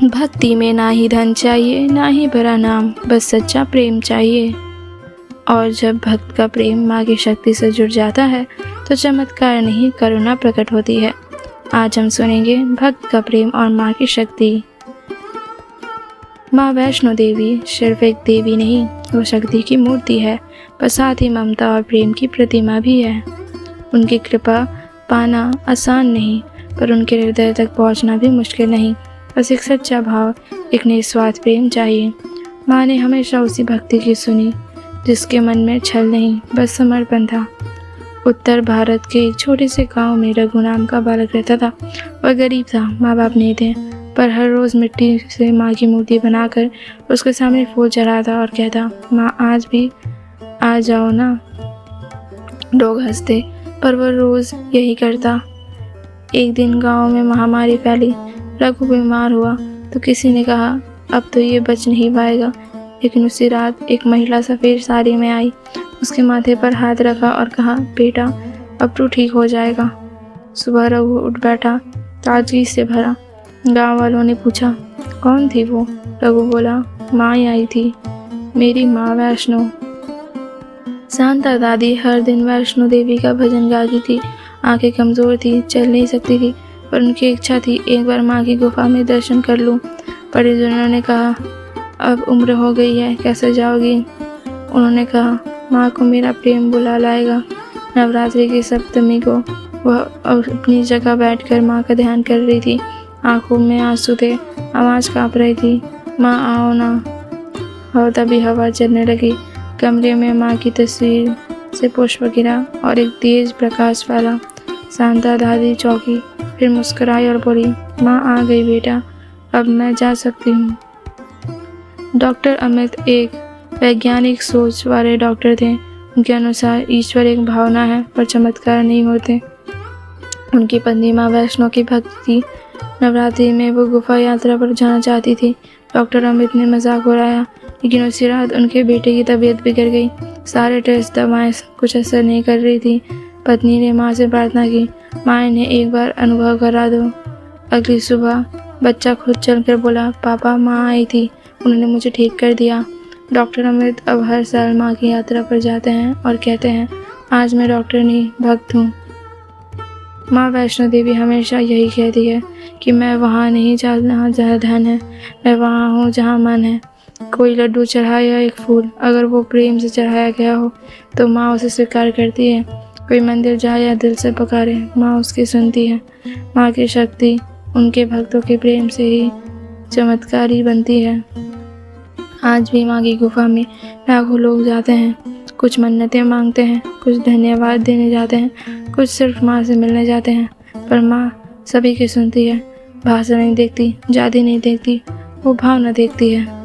भक्ति में ना ही धन चाहिए ना ही बड़ा नाम, बस सच्चा प्रेम चाहिए। और जब भक्त का प्रेम माँ की शक्ति से जुड़ जाता है तो चमत्कार नहीं करुणा प्रकट होती है। आज हम सुनेंगे भक्त का प्रेम और माँ की शक्ति। माँ वैष्णो देवी सिर्फ एक देवी नहीं, वो शक्ति की मूर्ति है, पर साथ ही ममता और प्रेम की प्रतिमा भी है। उनकी कृपा पाना आसान नहीं, पर उनके हृदय तक पहुंचना भी मुश्किल नहीं। बस एक सच्चा भाव, एक निस्वार्थ प्रेम चाहिए। माँ ने हमेशा उसी भक्ति की सुनी जिसके मन में छल नहीं, बस समर्पण था। उत्तर भारत के एक छोटे से गांव में रघु नाम का बालक रहता था। वह गरीब था, माँ बाप नहीं थे, पर हर रोज़ मिट्टी से माँ की मूर्ति बनाकर उसके सामने फूल चढ़ाता और कहता, माँ आज भी आ जाओ ना। लोग हंसते, पर वह रोज़ यही करता। एक दिन गांव में महामारी फैली, रघु बीमार हुआ तो किसी ने कहा अब तो ये बच नहीं पाएगा। लेकिन उसी रात एक महिला सफ़ेद साड़ी में आई, उसके माथे पर हाथ रखा और कहा, बेटा अब तो ठीक हो जाएगा। सुबह रघु उठ बैठा, ताजगी से भरा। गांव वालों ने पूछा, कौन थी वो? रघु बोला, माँ आई थी, मेरी माँ वैष्णो। शांता दादी हर दिन वैष्णो देवी का भजन गाती थी। आंखें कमज़ोर थी, चल नहीं सकती थी, पर उनकी इच्छा थी एक बार माँ की गुफा में दर्शन कर लूँ। परिजनों ने कहा, अब उम्र हो गई है, कैसे जाओगी? उन्होंने कहा, माँ को मेरा प्रेम बुला लाएगा। नवरात्रि की सप्तमी को वह अपनी जगह बैठकर माँ का ध्यान कर रही थी। आंखों में आंसू थे, आवाज़ काँप रही थी, माँ आओ ना। और तभी हवा चलने लगी। कमरे में माँ की तस्वीर से पुष्प गिरा और एक तेज प्रकाश फैला। शांता दादी चौंकी, फिर मुस्कुराई और बोली, माँ आ गई बेटा, अब मैं जा सकती हूँ। डॉक्टर अमित एक वैज्ञानिक सोच वाले डॉक्टर थे। उनके अनुसार ईश्वर एक भावना है, पर चमत्कार नहीं होते। उनकी पत्नी माँ वैष्णो की भक्त थी। नवरात्रि में वो गुफा यात्रा पर जाना चाहती थी। डॉक्टर अमित ने मजाक उड़ाया, लेकिन उसी रात उनके बेटे की तबीयत बिगड़ गई। सारे टेस्ट दवाएं कुछ असर नहीं कर रही थी। पत्नी ने माँ से प्रार्थना की, माँ इन्हें एक बार अनुभव करा दो। अगली सुबह बच्चा खुद चलकर बोला, पापा माँ आई थी, उन्होंने मुझे ठीक कर दिया। डॉक्टर अमित अब हर साल माँ की यात्रा पर जाते हैं और कहते हैं, आज मैं डॉक्टर नहीं भक्त हूँ। माँ वैष्णो देवी हमेशा यही कहती है कि मैं वहाँ नहीं जहाँ धन है, मैं वहाँ हूँ जहाँ मन है। कोई लड्डू चढ़ाए या एक फूल, अगर वो प्रेम से चढ़ाया गया हो तो माँ उसे स्वीकार करती है। कोई मंदिर जाए या दिल से पुकारे, माँ उसकी सुनती है। माँ की शक्ति उनके भक्तों के प्रेम से ही चमत्कारी बनती है। आज भी माँ की गुफा में लाखों लोग जाते हैं, कुछ मन्नतें मांगते हैं, कुछ धन्यवाद देने जाते हैं, कुछ सिर्फ माँ से मिलने जाते हैं। पर माँ सभी की सुनती है। भाषा नहीं देखती, जाति नहीं देखती, वो भावना देखती है।